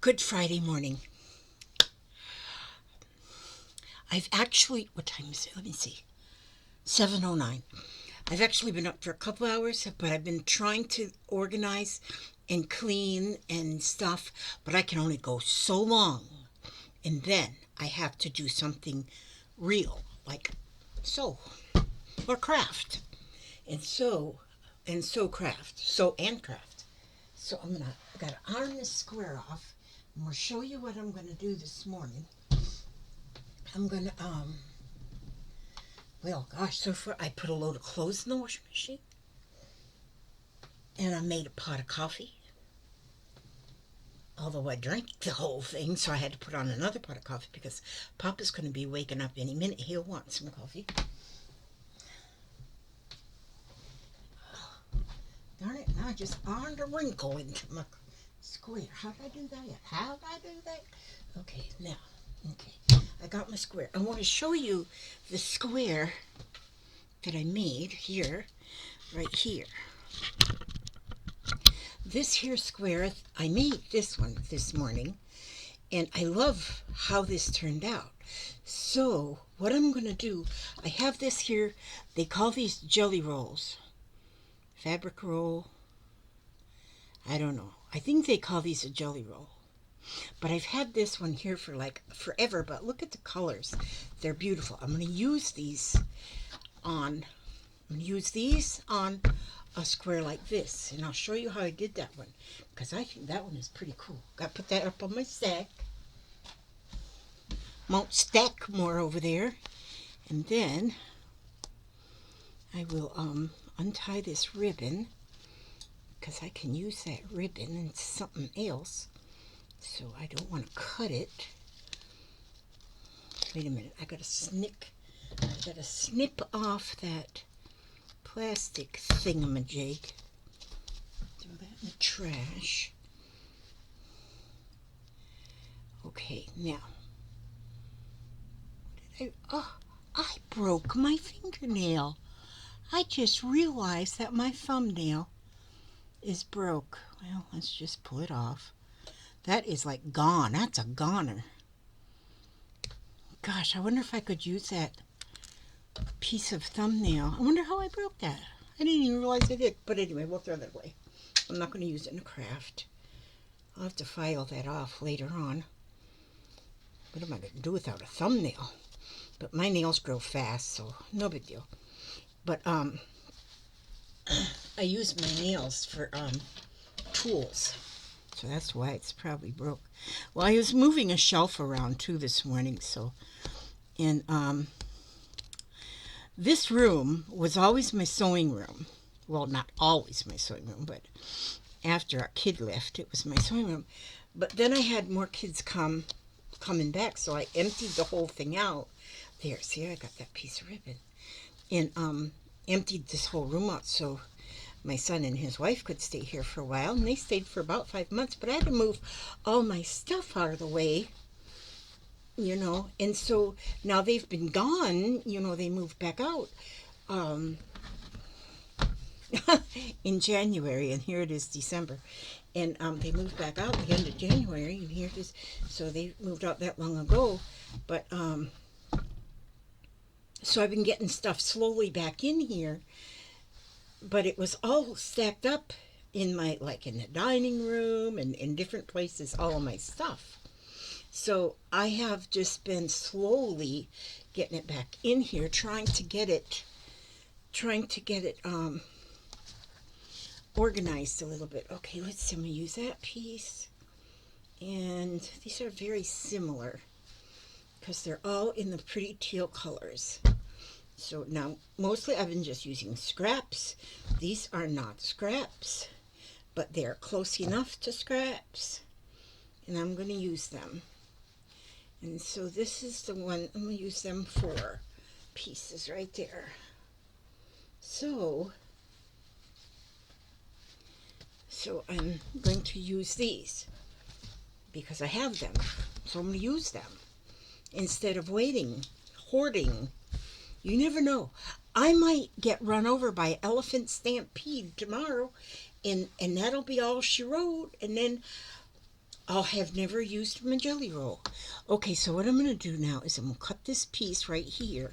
Good Friday morning. I've actually, what time is it? Let me see. 7:09. I've actually been up for a couple hours, but I've been trying to organize and clean and stuff, but I can only go so long. And then I have to do something real, like sew or craft. And sew and craft. So I gotta iron this square off. I'm gonna show you what I'm gonna do this morning. I'm gonna well gosh, so far I put a load of clothes in the washing machine, and I made a pot of coffee. Although I drank the whole thing, so I had to put on another pot of coffee because Papa's gonna be waking up any minute. He'll want some coffee. Darn it, now I just ironed a wrinkle into my square. How did I do that? Okay, now, I got my square. I want to show you the square that I made here, right here. This here square, I made this one this morning, and I love how this turned out. So what I'm going to do, I have this here, they call these jelly rolls. Fabric roll, I don't know. I think they call these a jelly roll. But I've had this one here for like forever, but look at the colors. They're beautiful. I'm going to use these on a square like this, and I'll show you how I did that one because I think that one is pretty cool. Got to put that up on my stack. Won't stack more over there. And then I will untie this ribbon because I can use that ribbon in something else. So I don't want to cut it. Wait a minute, I gotta snip off that plastic thingamajig. Throw that in the trash. Okay, now. I broke my fingernail. I just realized that my thumbnail is broke. Well, let's just pull it off. That is like gone. That's a goner. Gosh, I wonder if I could use that piece of thumbnail. I wonder how I broke that. I didn't even realize I did. But anyway, we'll throw that away. I'm not going to use it in a craft. I'll have to file that off later on. What am I going to do without a thumbnail? But my nails grow fast, so no big deal. But I use my nails for tools. So that's why it's probably broke. Well, I was moving a shelf around too this morning, so and this room was always my sewing room. Well, not always my sewing room, but after our kid left, it was my sewing room. But then I had more kids coming back, so I emptied the whole thing out. There, see, I got that piece of ribbon. And emptied this whole room out so my son and his wife could stay here for a while, and they stayed for about 5 months, but I had to move all my stuff out of the way, and so now they've been gone, they moved back out in January, and here it is December, and they moved back out at the end of January, and here it is, so they moved out that long ago, but so I've been getting stuff slowly back in here, but it was all stacked up in my, like in the dining room and in different places, all of my stuff. So I have just been slowly getting it back in here, trying to get it organized a little bit. Okay, let's see, I'm gonna use that piece. And these are very similar because they're all in the pretty teal colors. So now, mostly I've been just using scraps. These are not scraps, but they're close enough to scraps. And I'm going to use them. And so this is the one, I'm going to use them for pieces right there. So I'm going to use these because I have them. So I'm going to use them instead of hoarding. You never know. I might get run over by elephant stampede tomorrow, and that'll be all she wrote. And then I have never used my jelly roll. Okay, so what I'm going to do now is I'm going to cut this piece right here.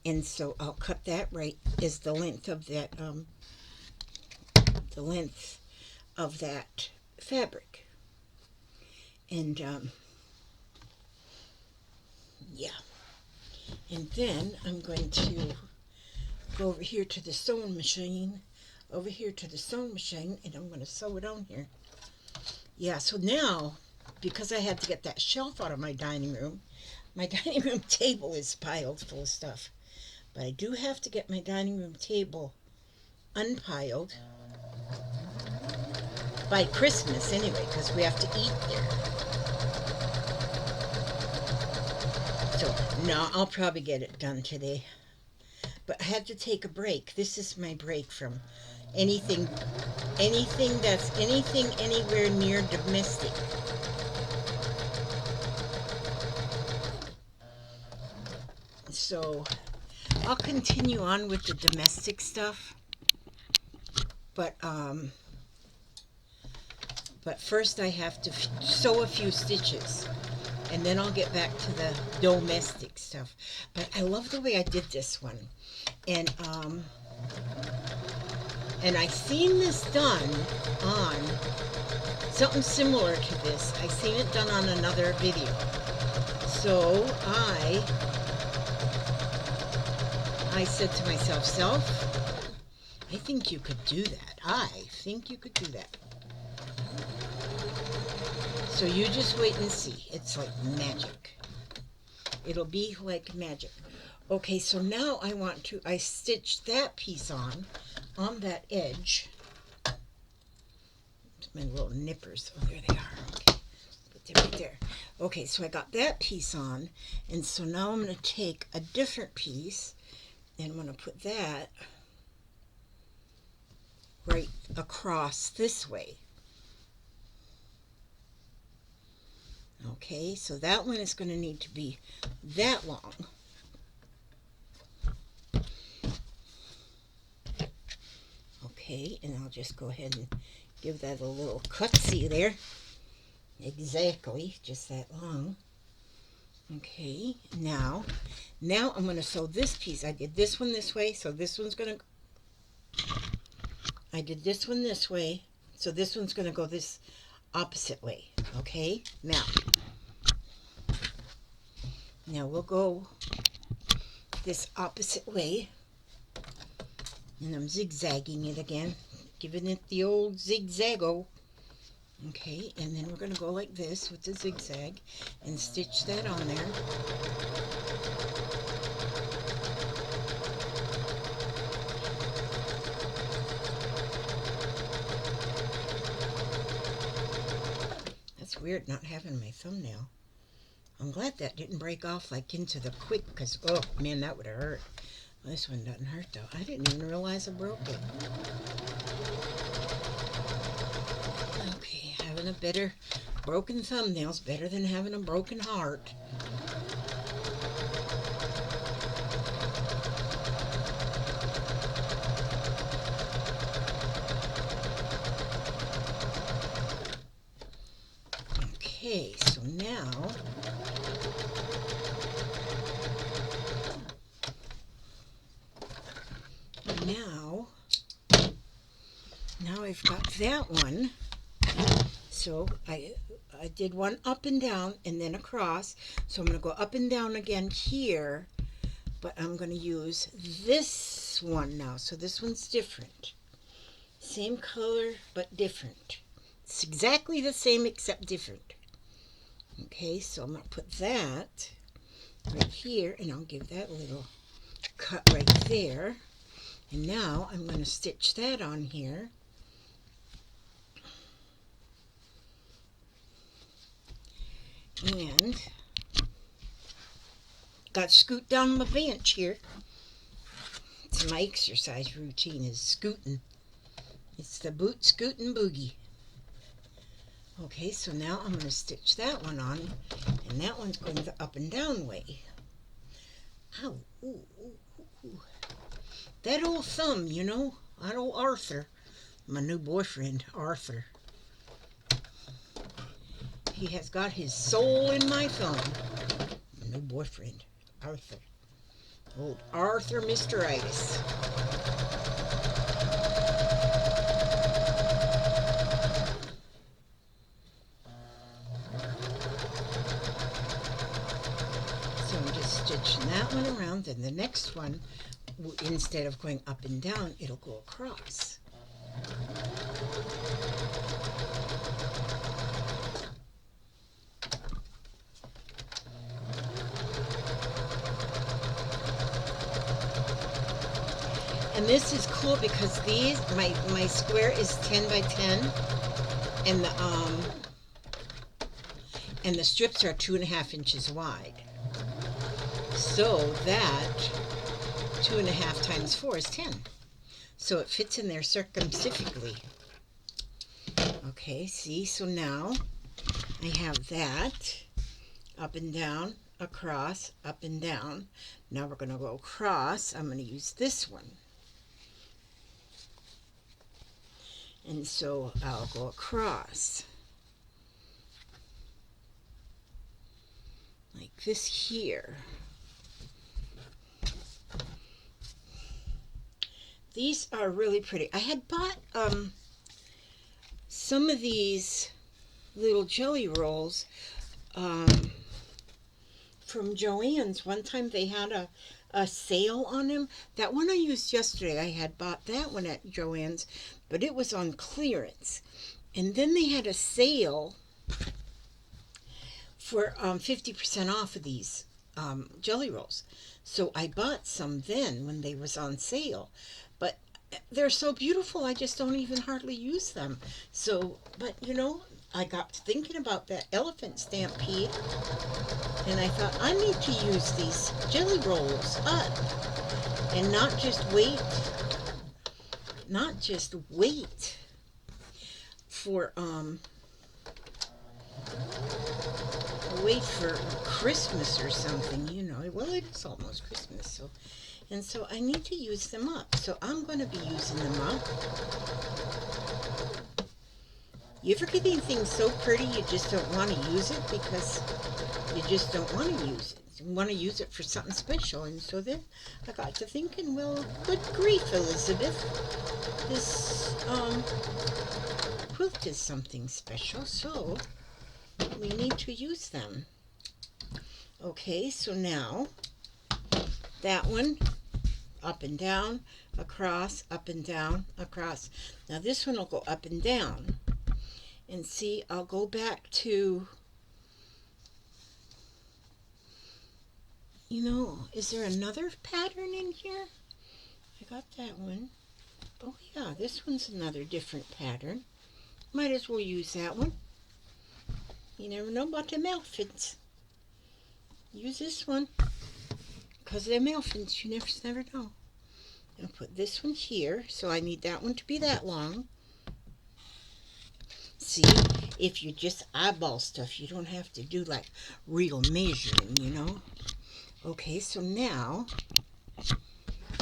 And so I'll cut that right as the length of that, fabric. And, yeah. And then I'm going to go over here to the sewing machine, and I'm going to sew it on here. Yeah, so now, because I had to get that shelf out of my dining room table is piled full of stuff. But I do have to get my dining room table unpiled by Christmas anyway, because we have to eat there. So, no, I'll probably get it done today. But I had to take a break. This is my break from anything anywhere near domestic. So I'll continue on with the domestic stuff, but first I have to sew a few stitches, and then I'll get back to the domestic stuff. But I love the way I did this one, and I seen this done on something similar to this. I seen it done on another video, so I said to myself, I think you could do that. I think you could do that. So you just wait and see. It's like magic. It'll be like magic. Okay, so now I stitched that piece on that edge. My little nippers. Oh, there they are. Okay, put them right there. Okay, so I got that piece on, and so now I'm going to take a different piece, and I'm going to put that right across this way. Okay, so that one is going to need to be that long. Okay, and I'll just go ahead and give that a little cut. See there? Exactly, just that long. Okay, now I'm going to sew this piece. I did this one this way, so this one's going to... I did this one this way, so this one's going to go this opposite way. Okay, now we'll go this opposite way, and I'm zigzagging it again, giving it the old zigzaggo. Okay, and then we're going to go like this with the zigzag and stitch that on there. That's weird not having my thumbnail. I'm glad that didn't break off like into the quick, because, oh man, that would have hurt. This one doesn't hurt though. I didn't even realize I broke it. Okay, having a better broken thumbnail's better than having a broken heart. Okay, so now I've got that one. So I did one up and down and then across. So I'm going to go up and down again here, but I'm going to use this one now. So this one's different. Same color, but different. It's exactly the same except different. Okay, so I'm going to put that right here, and I'll give that a little cut right there. And now I'm going to stitch that on here. And got to scoot down my bench here. It's my exercise routine, is scooting. It's the boot scootin' boogie. Okay, so now I'm going to stitch that one on, and that one's going the up and down way. Ow, ooh, ooh, ooh. That old thumb, you know, that old Arthur. My new boyfriend, Arthur. He has got his soul in my thumb. My new boyfriend, Arthur. Old Arthur Mysteritis. So I'm just stitching that one around, and the next one, instead of going up and down, it'll go across. And this is cool because these, my square is 10 by 10, and the strips are 2.5 inches wide. So that 2.5 times 4 is 10. So it fits in there circumspectly. Okay, see, so now I have that up and down, across, up and down. Now we're going to go across. I'm going to use this one. And so I'll go across like this here. These are really pretty. I had bought some of these little jelly rolls from Joann's. One time they had a sale on them. That one I used yesterday, I had bought that one at Joann's, but it was on clearance. And then they had a sale for 50% off of these jelly rolls. So I bought some then when they was on sale. But they're so beautiful, I just don't even hardly use them. So, but you know, I got to thinking about that elephant stampede, and I thought I need to use these jelly rolls up and not just wait for Christmas or something, you know. Well, it is almost Christmas, so I need to use them up. So I'm going to be using them up. You ever get anything so pretty you just don't want to use it because you just don't want to use it? You want to use it for something special. And so then I got to thinking, well, good grief, Elizabeth, this quilt is something special, so we need to use them. Okay, so now that one, up and down, across, up and down, across. Now this one will go up and down. And see, I'll go back to, you know, is there another pattern in here? I got that one. Oh yeah, this one's another different pattern. Might as well use that one. You never know about them elephants. Use this one. Because they're elephants, you never know. I'll put this one here, so I need that one to be that long. See, if you just eyeball stuff, you don't have to do like real measuring, you know. Okay, so now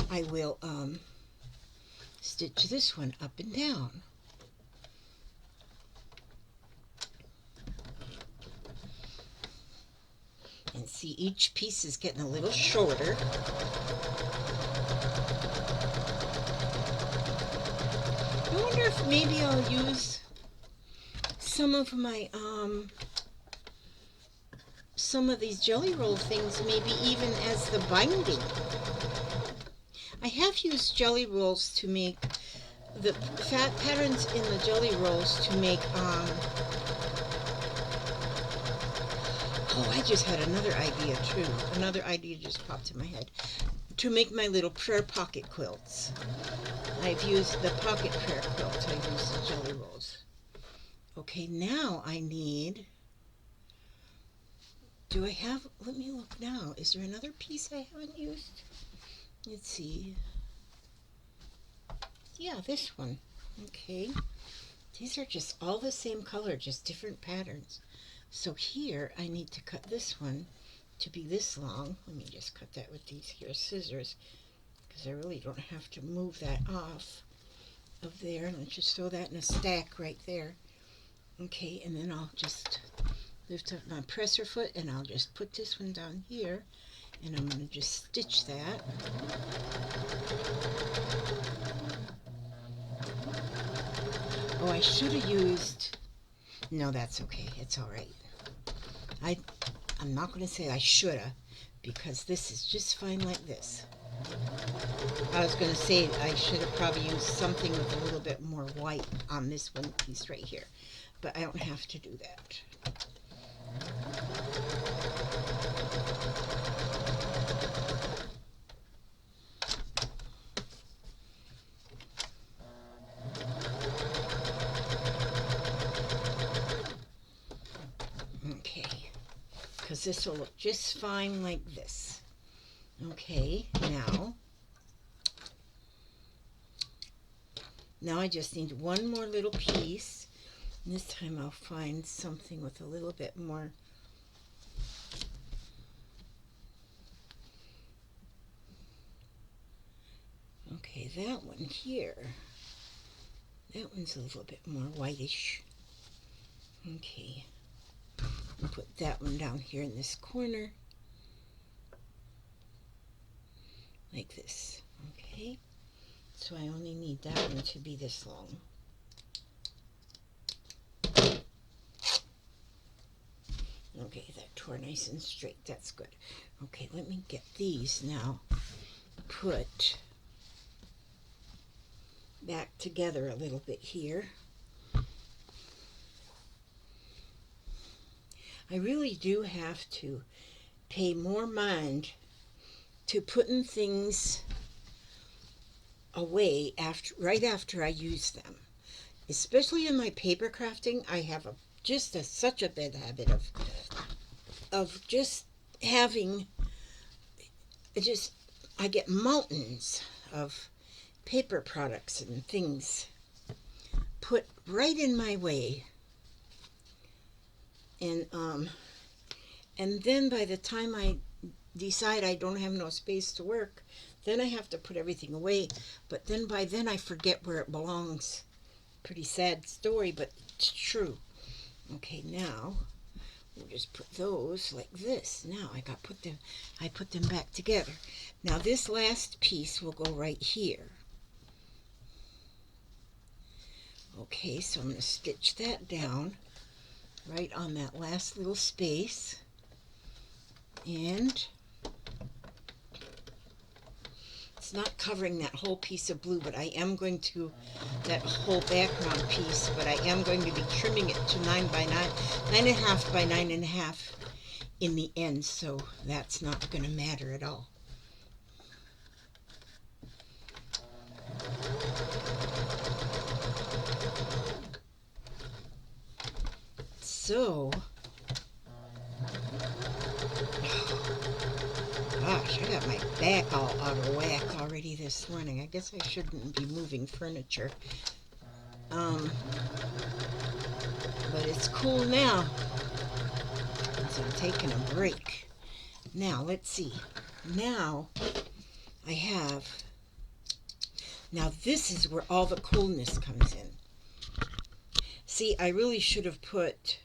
I will stitch this one up and down. And see, each piece is getting a little shorter. I wonder if maybe I'll use some of my some of these jelly roll things, maybe even as the binding. I have used jelly rolls to make the fat patterns in the jelly rolls to make oh, I just had another idea too. Another idea just popped in my head. To make my little prayer pocket quilts. I've used the pocket prayer quilt. I've used the jelly rolls. Okay, now I need, do I have, let me look now. Is there another piece I haven't used? Let's see. Yeah, this one. Okay. These are just all the same color, just different patterns. So here I need to cut this one to be this long. Let me just cut that with these here scissors because I really don't have to move that off. of there, and let's just throw that in a stack right there. Okay, and then I'll just lift up my presser foot and I'll just put this one down here, and I'm going to just stitch that. Oh, I should have used, no, that's okay, it's all right. I'm not going to say I should have, because this is just fine like this. I was going to say I should have probably used something with a little bit more white on this one piece right here, but I don't have to do that. Okay, because this will look just fine like this. Okay, now I just need one more little piece. And this time I'll find something with a little bit more. Okay, that one here. That one's a little bit more whitish. Okay, I'll put that one down here in this corner. Like this. Okay, so I only need that one to be this long. Okay, that tore nice and straight. That's good. Okay, let me get these now put back together a little bit here. I really do have to pay more mind to putting things away right after I use them. Especially in my paper crafting, I have such a bad habit of just having, I get mountains of paper products and things put right in my way, and then by the time I decide I don't have no space to work, then I have to put everything away, but then by then I forget where it belongs. Pretty sad story, but it's true. Okay, now we'll just put those like this. Now I put them back together. Now this last piece will go right here. Okay, so I'm going to stitch that down right on that last little space, and it's not covering that whole piece of blue, but I am going to, that whole background piece, but I am going to be trimming it to 9 by 9, 9.5 by 9.5 in the end, so that's not going to matter at all. So, gosh, I got my back all out of whack already this morning. I guess I shouldn't be moving furniture. But it's cool now, so I'm taking a break. Now, let's see. Now, now this is where all the coolness comes in. See, I really should have put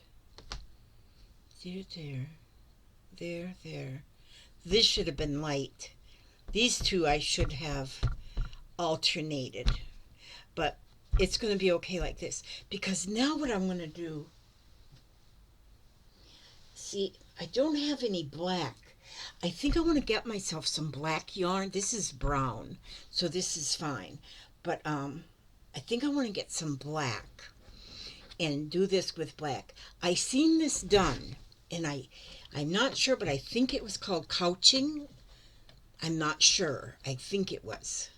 there. This should have been light. These two I should have alternated. But it's going to be okay like this. Because now what I'm going to do, see, I don't have any black. I think I want to get myself some black yarn. This is brown, so this is fine. But I think I want to get some black and do this with black. I seen this done, and I'm not sure, but I think it was called couching. I'm not sure. I think it was.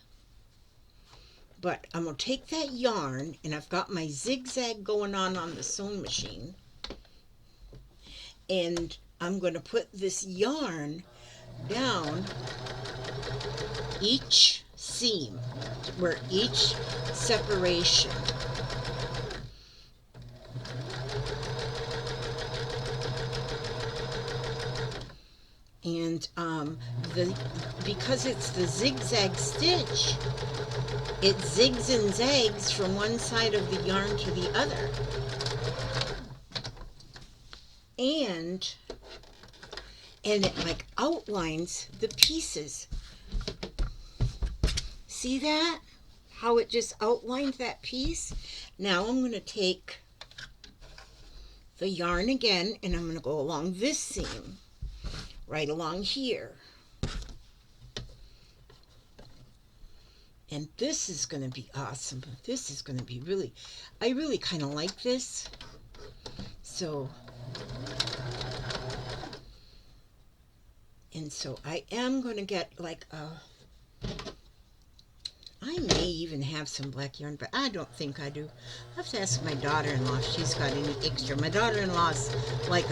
But I'm going to take that yarn, and I've got my zigzag going on the sewing machine, and I'm going to put this yarn down each seam, where each separation. And because it's the zigzag stitch, it zigs and zags from one side of the yarn to the other. And it like outlines the pieces. See that? How it just outlined that piece? Now I'm going to take the yarn again, and I'm going to go along this seam, right along here. And this is going to be awesome. This is going to be really, I really kind of like this. So, and so I am going to get like I may even have some black yarn, but I don't think I do. I have to ask my daughter-in-law if she's got any extra. My daughter-in-law's like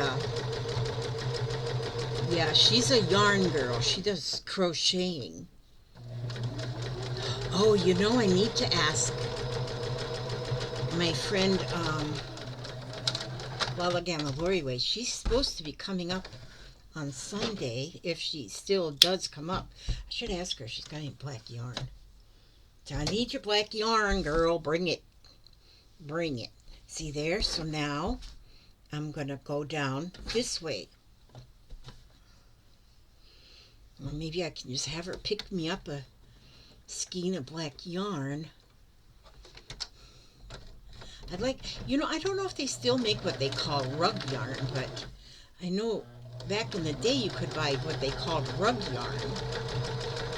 yeah, she's a yarn girl. She does crocheting. Oh, you know, I need to ask my friend, Lala Lori Way. She's supposed to be coming up on Sunday, if she still does come up. I should ask her if she's got any black yarn. I need your black yarn, girl. Bring it. Bring it. See there? So now I'm going to go down this way. Well, maybe I can just have her pick me up a skein of black yarn. I'd like, you know, I don't know if they still make what they call rug yarn, but I know back in the day you could buy what they called rug yarn.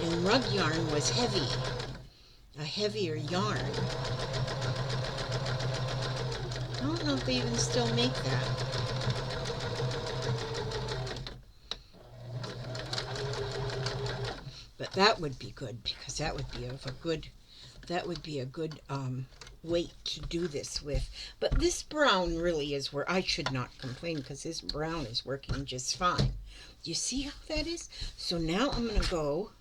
And rug yarn was heavy. A heavier yarn. I don't know if they even still make that. But that would be good, because that would be a good weight to do this with. But this brown really is where I should not complain, because this brown is working just fine. Do you see how that is? So now I'm going to go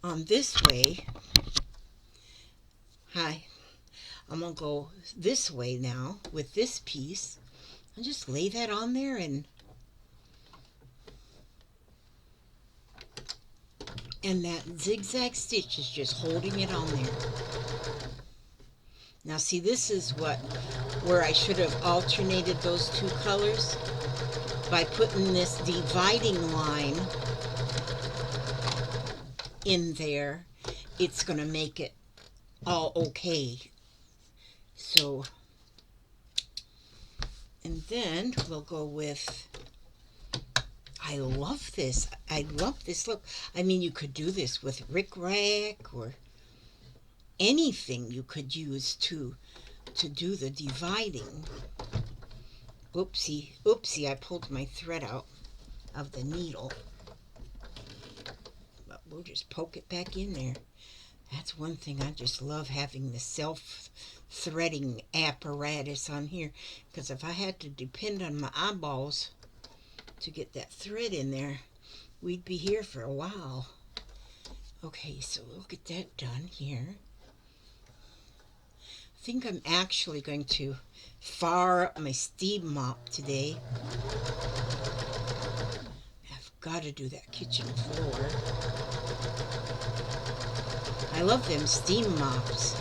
on this way. Hi. I'm going to go this way now with this piece. I'll just lay that on there, and that zigzag stitch is just holding it on there. Now see, this is where I should have alternated those two colors by putting this dividing line in there. It's going to make it all okay. So, and then we'll go with, I love this. I love this look. I mean, you could do this with rickrack or anything you could use to do the dividing. Oopsie, oopsie, I pulled my thread out of the needle. But we'll just poke it back in there. That's one thing I just love, having the self-threading apparatus on here. Because if I had to depend on my eyeballs to get that thread in there, we'd be here for a while. Okay, so we'll get that done here. I think I'm actually going to fire up my steam mop today. I've got to do that kitchen floor. I love them steam mops.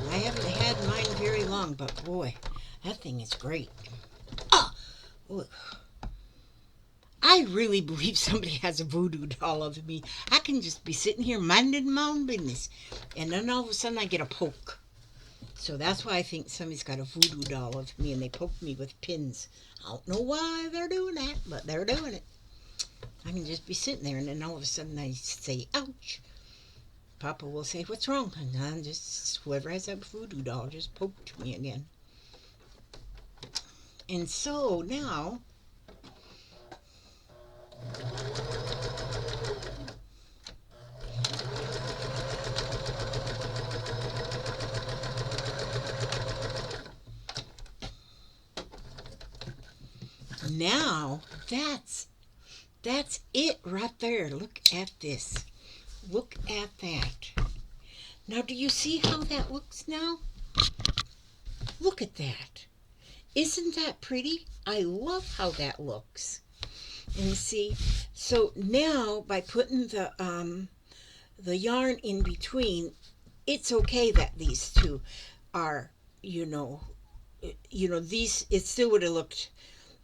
I haven't had mine very long, but boy, that thing is great. Oh, look. I really believe somebody has a voodoo doll of me. I can just be sitting here minding my own business, and then all of a sudden I get a poke. So that's why I think somebody's got a voodoo doll of me, and they poke me with pins. I don't know why they're doing that, but they're doing it. I can just be sitting there, and then all of a sudden I say, ouch. Papa will say, what's wrong? And I'm just, whoever has that voodoo doll just poked me again. And so now, that's it right there. Look at this. Look at that. Now, do you see how that looks now? Look at that. Isn't that pretty? I love how that looks. And you see, so now by putting the yarn in between, it's okay that these two are, you know, these, it still would have looked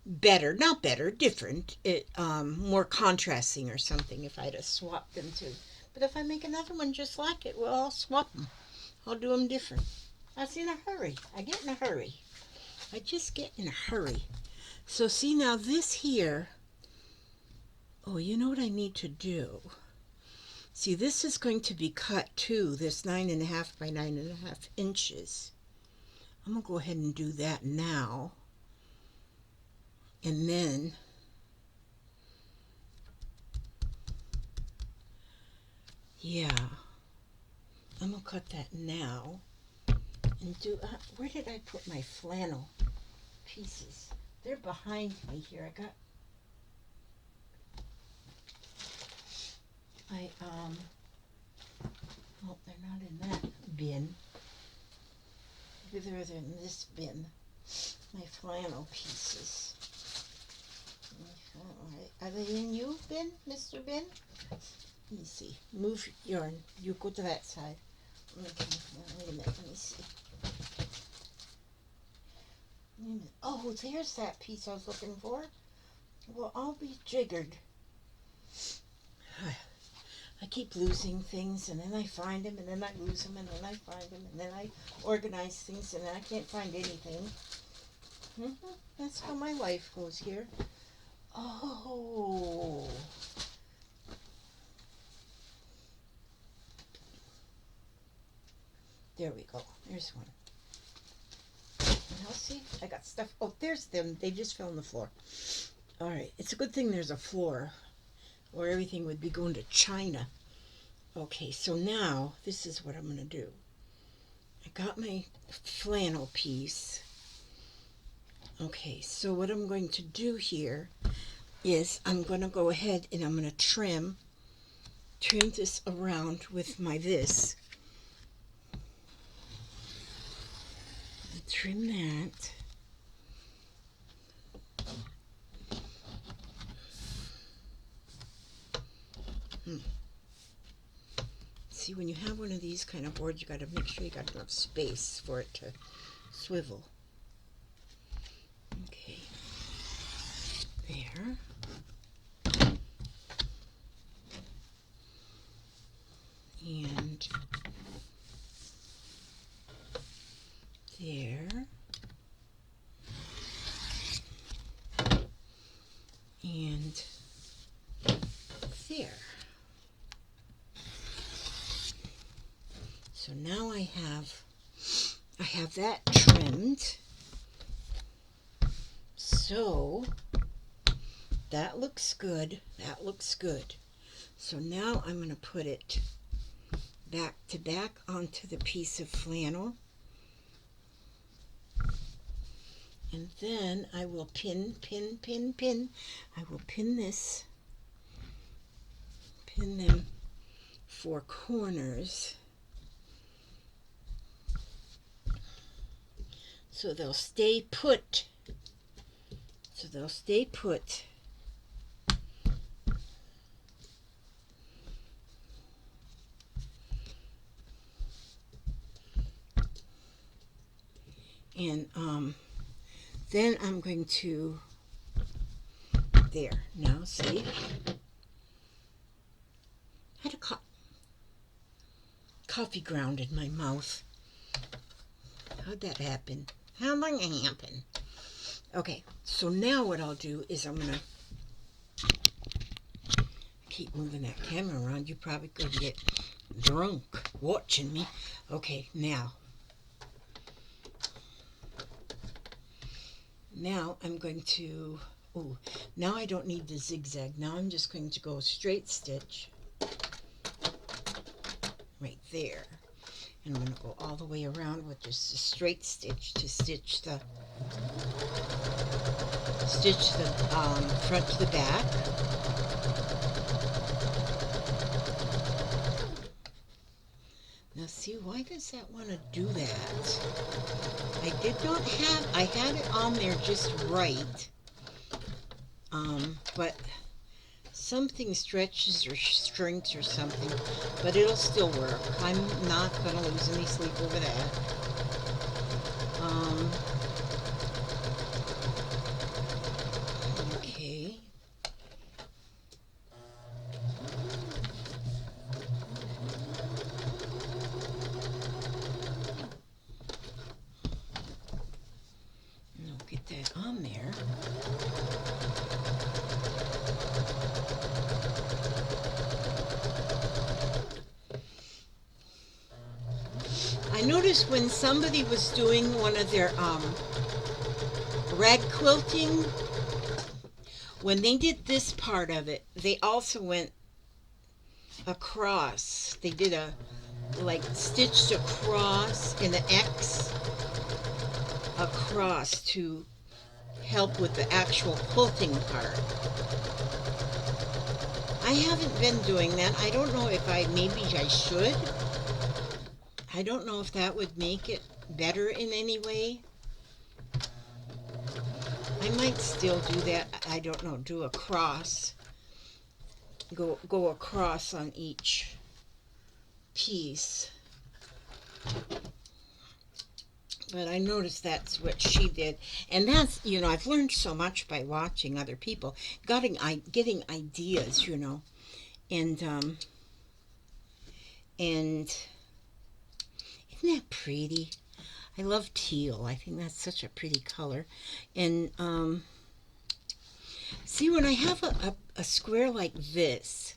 better, not better, different, more contrasting or something if I'd have swapped them too. But if I make another one just like it, well, I'll swap them. I'll do them different. I was in a hurry. I get in a hurry. I just get in a hurry. So see now this here, oh, you know what I need to do? See, this is going to be cut too, this 9.5 by 9.5 inches. I'm going to go ahead and do that now. And then yeah, I'm going to cut that now. And do, where did I put my flannel pieces? They're behind me here. I got oh, they're not in that bin. Maybe they're in this bin. My flannel pieces. Alright, are they in you, bin, Mr. Bin? Let me see. Move yarn. You go to that side. Okay, wait a minute. Let me see. Wait a minute. Oh, there's that piece I was looking for. Well, I'll be jiggered. I keep losing things, and then I find them, and then I lose them, and then I find them, and then I organize things, and then I can't find anything. That's how my life goes here. Oh. There we go. There's one. Now see, I got stuff. Oh, there's them. They just fell on the floor. All right. It's a good thing there's a floor, or everything would be going to China. Okay, so now this is what I'm going to do. I got my flannel piece. Okay, so what I'm going to do here is I'm going to go ahead and I'm going to trim this around with my this. Trim that. See, when you have one of these kind of boards, you got to make sure you got enough space for it to swivel. Okay. There. And there. And there. So now I have that trimmed. So that looks good. That looks good. So now I'm going to put it back to back onto the piece of flannel. And then I will pin. I will pin this. Pin them 4 corners. So they'll stay put. And then I'm going to, there, now see, I had a coffee ground in my mouth. How'd that happen? How'd that happen? Okay, so now what I'll do is I'm going to keep moving that camera around. You probably could get drunk watching me. Okay, now I'm going to, oh, now I don't need the zigzag. Now I'm just going to go straight stitch right there. And I'm going to go all the way around with just a straight stitch to stitch the front to the back. Now see see, why does that want to do that? I did not have, I had it on there just right. But something stretches or shrinks or something, but it'll still work. I'm not going to lose any sleep over that. Okay. And I'll get that on there. I noticed when somebody was doing one of their rag quilting, when they did this part of it, they also went across. They did a, like, stitched across in the X across to help with the actual quilting part. I haven't been doing that. I don't know if maybe I should. I don't know if that would make it better in any way. I might still do that. I don't know, do a cross. Go across on each piece. But I noticed that's what she did. And that's, you know, I've learned so much by watching other people, getting ideas, you know. And isn't that pretty? I love teal. I think that's such a pretty color. And see, when I have a square like this,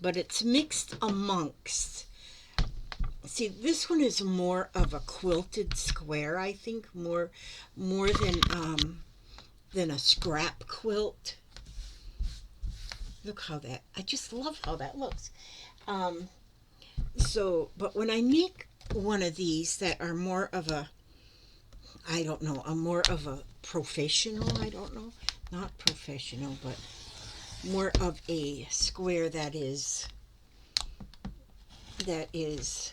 but it's mixed amongst, see, this one is more of a quilted square, I think, more than a scrap quilt. Look how that, I just love how that looks. So, but when I make one of these that are more of a, I don't know, more of a professional, I don't know, not professional, but more of a square that is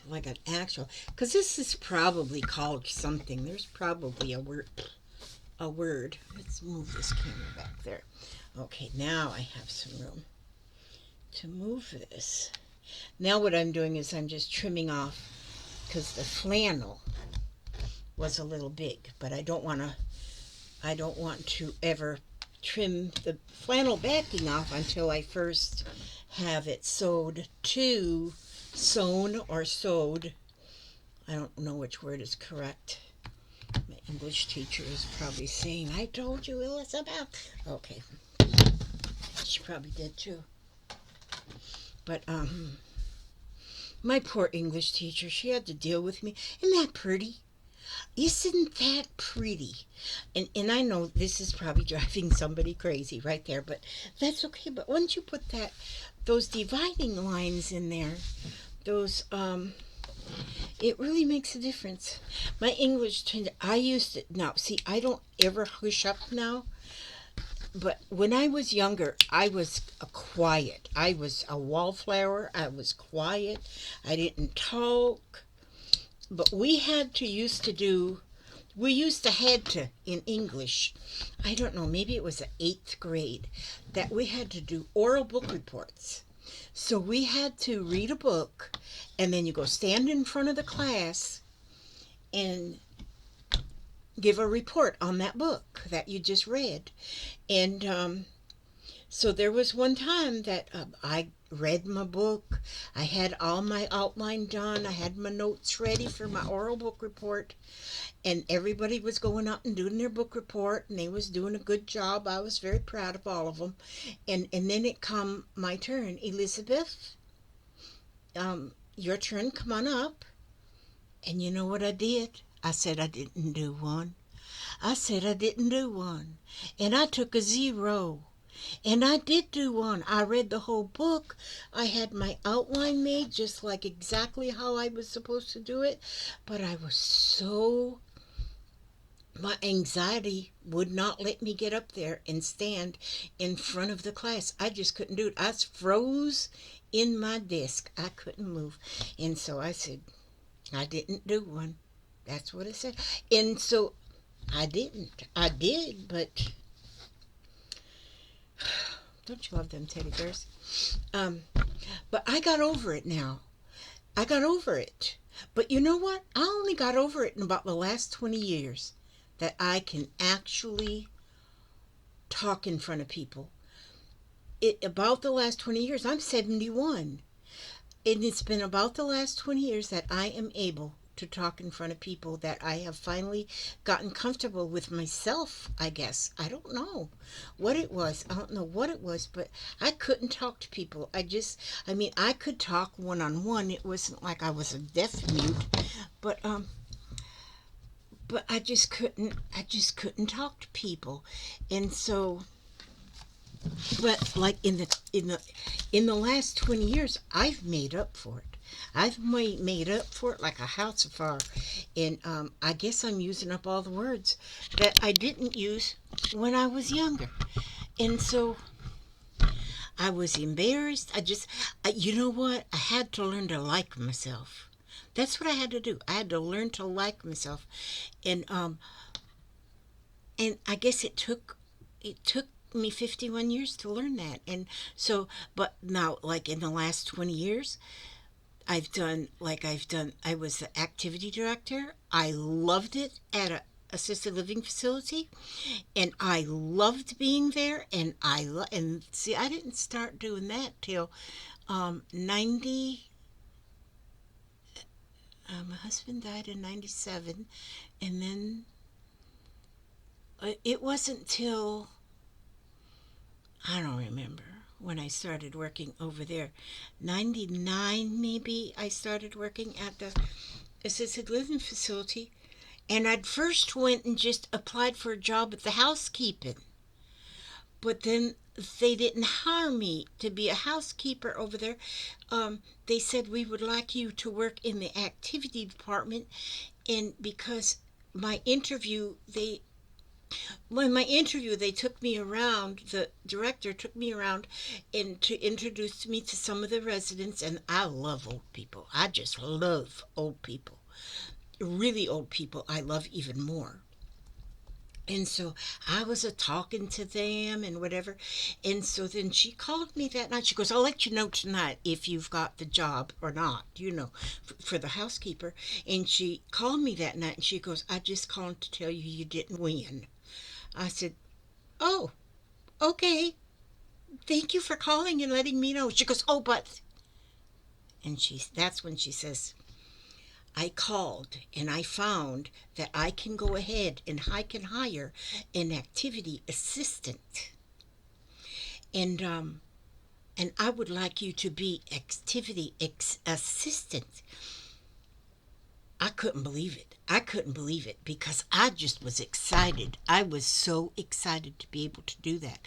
like an actual, because this is probably called something. There's probably a word. Let's move this camera back there. Okay, now I have some room to move this. Now what I'm doing is I'm just trimming off, because the flannel was a little big, but I don't want to ever trim the flannel backing off until I first have it sewn or sewed. I don't know which word is correct. My English teacher is probably saying, I told you, Elizabeth. Okay. She probably did too. But my poor English teacher, she had to deal with me. Isn't that pretty? Isn't that pretty? And I know this is probably driving somebody crazy right there, but that's okay. But once you put those dividing lines in there, those it really makes a difference. My English teacher, I used to, now see, I don't ever hush up now, but when I was younger, I was quiet. I was a wallflower. I was quiet. I didn't talk. But we used to had to, in English, I don't know, maybe it was the 8th grade, that we had to do oral book reports. So we had to read a book, and then you go stand in front of the class and give a report on that book that you just read. And so there was one time that I read my book. I had all my outline done. I had my notes ready for my oral book report. And everybody was going out and doing their book report, and they was doing a good job. I was very proud of all of them. And then it come my turn. Elizabeth, your turn, come on up. And you know what I did? I said I didn't do one. I said I didn't do one. And I took a 0. And I did do one. I read the whole book. I had my outline made just like exactly how I was supposed to do it. But I was so, my anxiety would not let me get up there and stand in front of the class. I just couldn't do it. I froze in my desk. I couldn't move. And so I said, I didn't do one. That's what it said. And so I didn't. I did, but don't you love them teddy bears? Um, but I got over it now. I got over it. But you know what? I only got over it in about the last 20 years that I can actually talk in front of people. About the last 20 years, I'm 71. And it's been about the last 20 years that I am able to talk in front of people, that I have finally gotten comfortable with myself, I guess. I don't know what it was. I don't know what it was, but I couldn't talk to people. I mean, I could talk one on one. It wasn't like I was a deaf mute, but I just couldn't talk to people. And so, but like in the last 20 years, I've made up for it. I've made up for it like a house afire. And I guess I'm using up all the words that I didn't use when I was younger. And so I was embarrassed. You know what? I had to learn to like myself. That's what I had to do. I had to learn to like myself. And I guess it took me 51 years to learn that. And so, but now, like in the last 20 years, I was the activity director. I loved it at a assisted living facility, and I loved being there. And and see, I didn't start doing that till 90. My husband died in 97, and then it wasn't till, I don't remember when I started working over there. 99 maybe, I started working at the assisted living facility. And I'd first went and just applied for a job at the housekeeping. But then they didn't hire me to be a housekeeper over there. They said, we would like you to work in the activity department. And because my interview, they when my interview, they took me around. The director took me around and to introduce me to some of the residents. And I love old people. I just love old people. Really old people I love even more. And so I was a talking to them and whatever. And so then she called me that night. She goes, I'll let you know tonight if you've got the job or not, for the housekeeper. And she called me that night and she goes, I just called to tell you you didn't win. I said, oh, okay. Thank you for calling and letting me know. She goes, oh, but. And that's when she says, I called and I found that I can go ahead and I can hire an activity assistant. And I would like you to be assistant. I couldn't believe it. I couldn't believe it because I just was excited. I was so excited to be able to do that.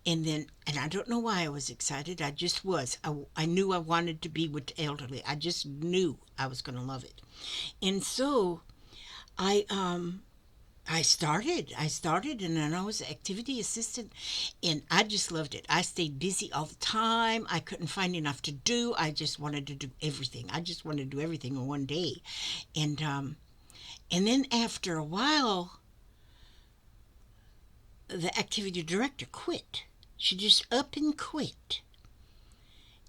And I don't know why I was excited. I just was. I knew I wanted to be with the elderly. I just knew I was going to love it. And so I I started and then I was an activity assistant and I just loved it. I stayed busy all the time. I couldn't find enough to do. I just wanted to do everything. I just wanted to do everything in one day. And then after a while the activity director quit. She just up and quit.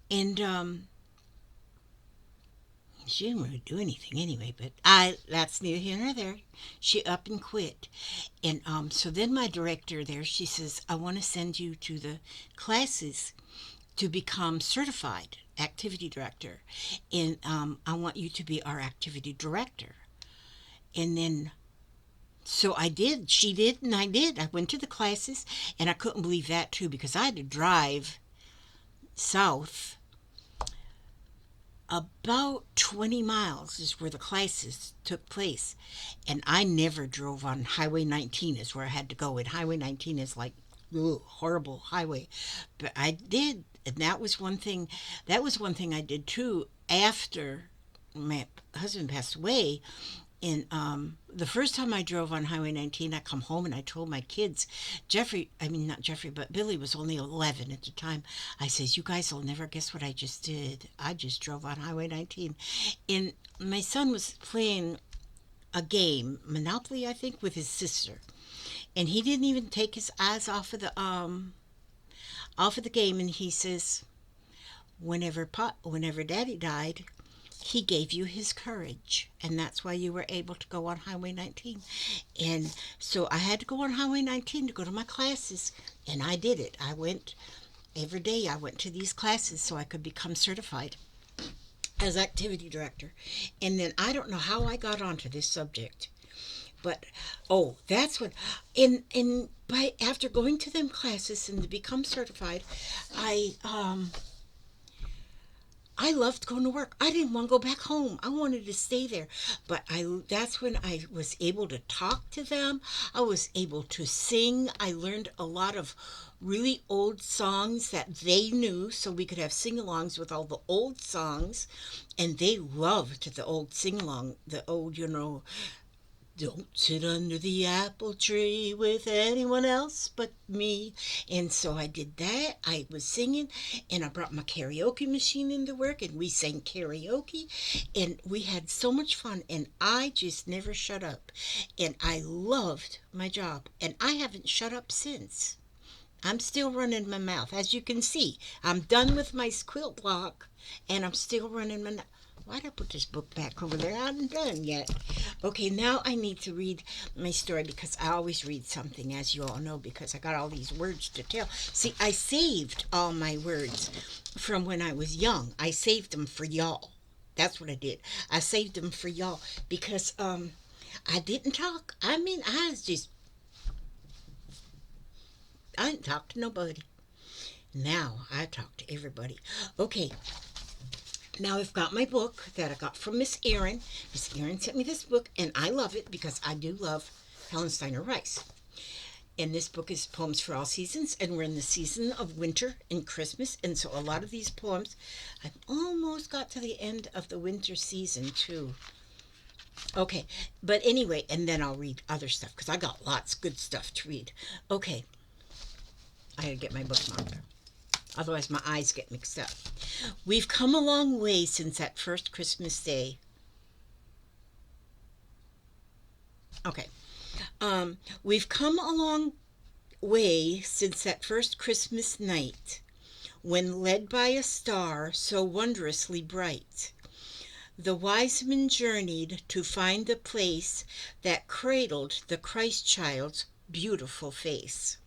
And she didn't really do anything anyway, but that's neither here nor there. She up and quit. And so then my director there, she says, I want to send you to the classes to become certified activity director. And I want you to be our activity director. And then so I did. She did, and I did. I went to the classes, and I couldn't believe that too because I had to drive south. About 20 miles is where the classes took place. And I never drove on Highway 19 is where I had to go. And Highway 19 is like, ugh, horrible highway. But I did. And that was one thing. That was one thing I did too after my husband passed away And the first time I drove on Highway 19, I come home and I told my kids, not Jeffrey, but Billy was only 11 at the time. I says, you guys will never guess what I just did. I just drove on Highway 19. And my son was playing a game, Monopoly, I think, with his sister. And he didn't even take his eyes off of the game. And he says, whenever Daddy died, he gave you his courage, and that's why you were able to go on Highway 19. And so I had to go on Highway 19 to go to my classes, and I did it. I went every day. I went to these classes so I could become certified as activity director. And then I don't know how I got onto this subject, but that's what. And by after going to them classes and to become certified, I loved going to work. I didn't want to go back home. I wanted to stay there. But that's when I was able to talk to them. I was able to sing. I learned a lot of really old songs that they knew, so we could have sing-alongs with all the old songs. And they loved the old sing-along, the old, don't sit under the apple tree with anyone else but me. And so I did that. I was singing, and I brought my karaoke machine into work, and we sang karaoke, and we had so much fun, and I just never shut up. And I loved my job, and I haven't shut up since. I'm still running my mouth. As you can see, I'm done with my quilt block, and I'm still running my mouth. Why'd I put this book back over there? I haven't done yet. Okay, now I need to read my story because I always read something, as you all know, because I got all these words to tell. See, I saved all my words from when I was young. I saved them for y'all. That's what I did. I saved them for y'all because I didn't talk. I didn't talk to nobody. Now I talk to everybody. Okay. Now I've got my book that I got from Miss Erin. Miss Erin sent me this book, and I love it because I do love Helen Steiner Rice. And this book is Poems for All Seasons, and we're in the season of winter and Christmas, and so a lot of these poems, I've almost got to the end of the winter season too. Okay, but anyway, and then I'll read other stuff because I got lots of good stuff to read. Okay, I gotta get my bookmark there. Otherwise, my eyes get mixed up. We've come a long way since that first Christmas day. Okay. We've come a long way since that first Christmas night, when led by a star so wondrously bright, the wise men journeyed to find the place that cradled the Christ child's beautiful face.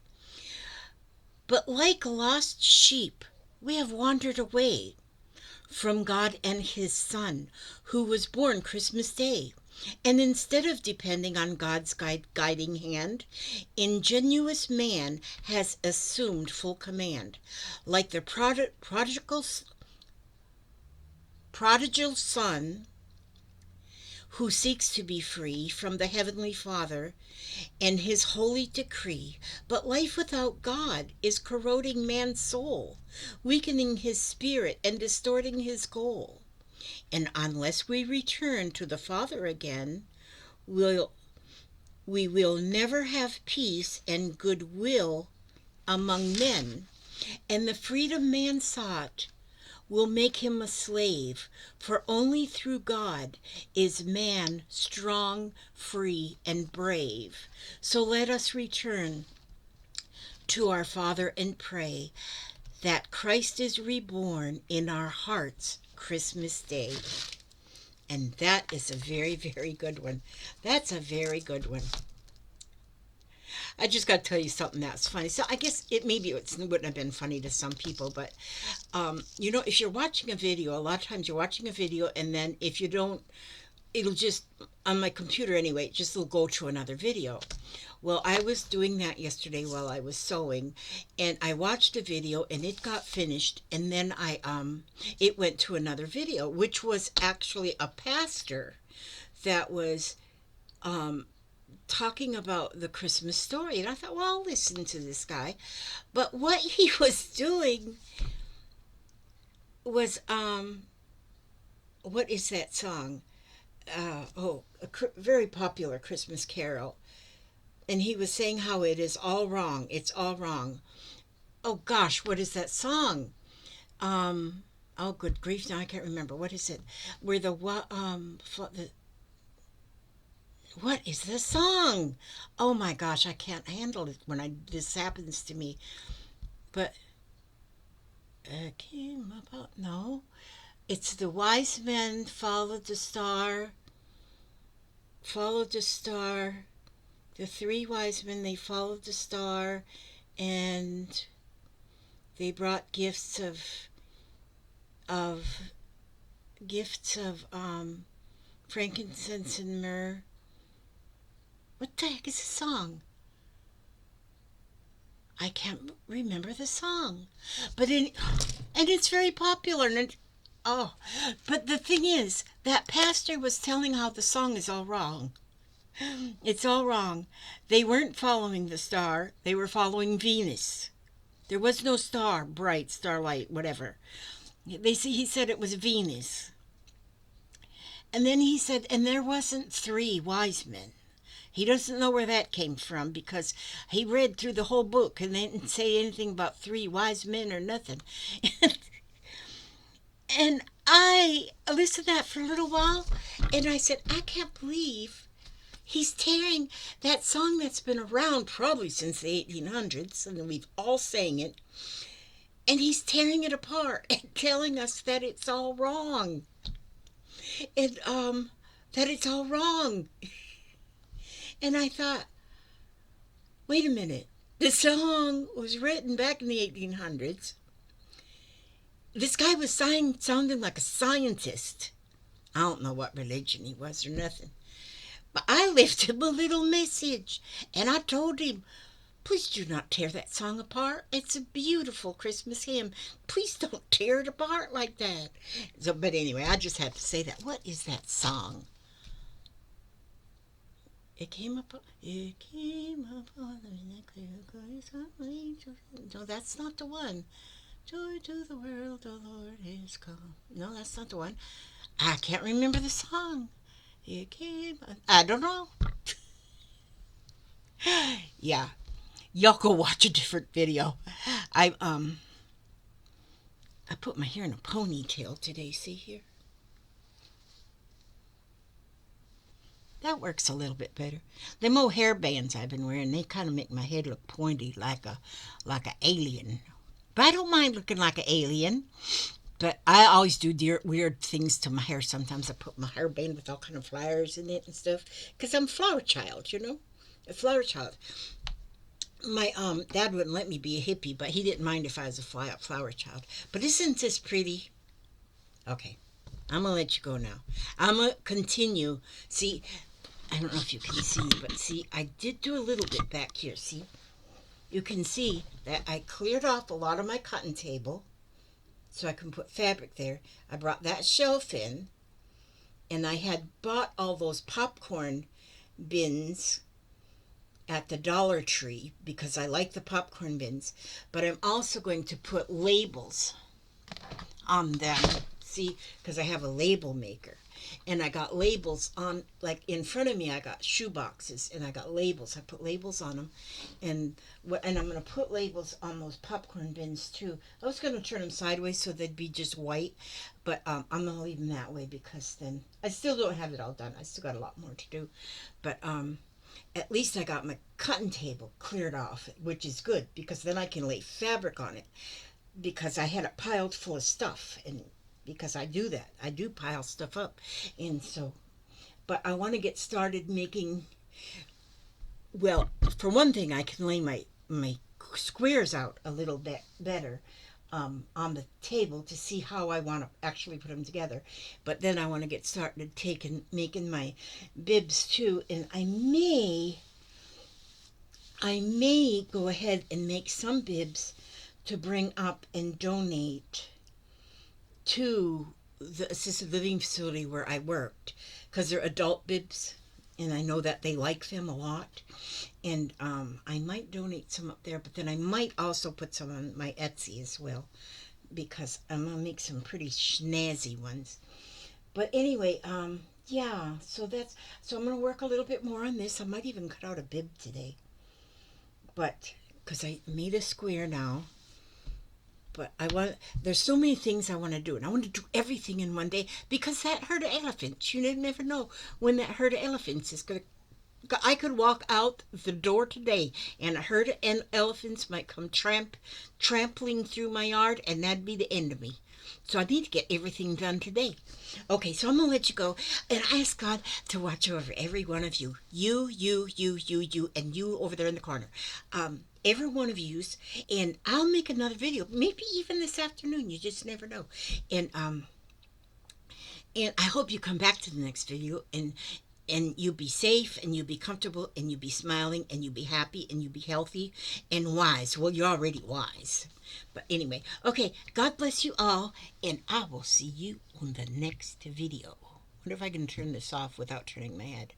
But like lost sheep, we have wandered away from God and his Son, who was born Christmas Day. And instead of depending on God's guiding hand, ingenuous man has assumed full command. Like the prodigal son who seeks to be free from the Heavenly Father and his holy decree. But life without God is corroding man's soul, weakening his spirit and distorting his goal. And unless we return to the Father again, we will never have peace and goodwill among men. And the freedom man sought will make him a slave, for only through God is man strong, free, and brave. So let us return to our Father and pray that Christ is reborn in our hearts Christmas Day. And that is a very, very good one. That's a very good one. I just got to tell you something that's funny. So I guess it wouldn't have been funny to some people, but if you're watching a video, a lot of times you're watching a video, and then if you don't, it'll just, on my computer anyway, it'll go to another video. Well, I was doing that yesterday while I was sewing, and I watched a video, and it got finished, and then it went to another video, which was actually a pastor that was talking about the Christmas story. And I thought, well, I'll listen to this guy. But what he was doing was, what is that song? very popular Christmas carol, and he was saying how it is all wrong. It's all wrong. Oh gosh, what is that song? Um, oh good grief, now I can't remember. What is it? Where what is the song? Oh my gosh, I can't handle it when this happens to me. But came about no, it's the wise men followed the star. The three wise men, they followed the star, and they brought of gifts of frankincense and myrrh. What the heck is the song? I can't remember the song, and it's very popular. Oh, but the thing is, that pastor was telling how the song is all wrong. It's all wrong. They weren't following the star; they were following Venus. There was no star, bright starlight, whatever. He said it was Venus, and then he said, and there wasn't three wise men. He doesn't know where that came from because he read through the whole book and they didn't say anything about three wise men or nothing. And I listened to that for a little while and I said, I can't believe he's tearing that song that's been around probably since the 1800s and we've all sang it. And he's tearing it apart and telling us that it's all wrong. And that it's all wrong. And I thought, wait a minute. The song was written back in the 1800s. This guy was sounding like a scientist. I don't know what religion he was or nothing. But I left him a little message. And I told him, please do not tear that song apart. It's a beautiful Christmas hymn. Please don't tear it apart like that. So, but anyway, I just had to say that. What is that song? It came upon the no, that's not the one. Joy to the world, the Lord is come. No, that's not the one. I can't remember the song. It came. I don't know. Yeah, y'all go watch a different video. I I put my hair in a ponytail today. See here. That works a little bit better. Them old hair bands I've been wearing, they kind of make my head look pointy like a alien. But I don't mind looking like an alien. But I always do weird things to my hair. Sometimes I put my hair band with all kind of flowers in it and stuff. Because I'm a flower child, you know? A flower child. My dad wouldn't let me be a hippie, but he didn't mind if I was a flower child. But isn't this pretty? Okay. I'm going to let you go now. I'm going to continue. See, I don't know if you can see, but see, I did do a little bit back here. See, you can see that I cleared off a lot of my cotton table so I can put fabric there. I brought that shelf in, and I had bought all those popcorn bins at the Dollar Tree because I like the popcorn bins, but I'm also going to put labels on them. See, because I have a label maker. And I got labels on, like in front of me, I got shoe boxes and I got labels. I put labels on them. And I'm going to put labels on those popcorn bins too. I was going to turn them sideways so they'd be just white. But I'm going to leave them that way because then I still don't have it all done. I still got a lot more to do. But at least I got my cotton table cleared off, which is good because then I can lay fabric on it. Because I had it piled full of stuff and because I do that. I do pile stuff up. And so, but I want to get started making, well, for one thing, I can lay my squares out a little bit better on the table to see how I want to actually put them together. But then I want to get started making my bibs too. And I may go ahead and make some bibs to bring up and donate to the assisted living facility where I worked because they're adult bibs and I know that they like them a lot, and I might donate some up there, but then I might also put some on my Etsy as well because I'm gonna make some pretty snazzy ones. But anyway, yeah, so I'm gonna work a little bit more on this. I might even cut out a bib today, but because I made a square now. But there's so many things I want to do, and I want to do everything in one day because that herd of elephants, you never know when that herd of elephants is going to. I could walk out the door today, and a herd of elephants might come trampling through my yard, and that'd be the end of me. So I need to get everything done today. Okay, so I'm gonna let you go, and I ask God to watch over every one of you, you, and you over there in the corner. Every one of yous, and I'll make another video, maybe even this afternoon. You just never know. And I hope you come back to the next video, and you be safe, and you be comfortable, and you be smiling, and you be happy, and you be healthy and wise. Well, you're already wise. But anyway, okay, God bless you all, and I will see you on the next video. Wonder if I can turn this off without turning my head.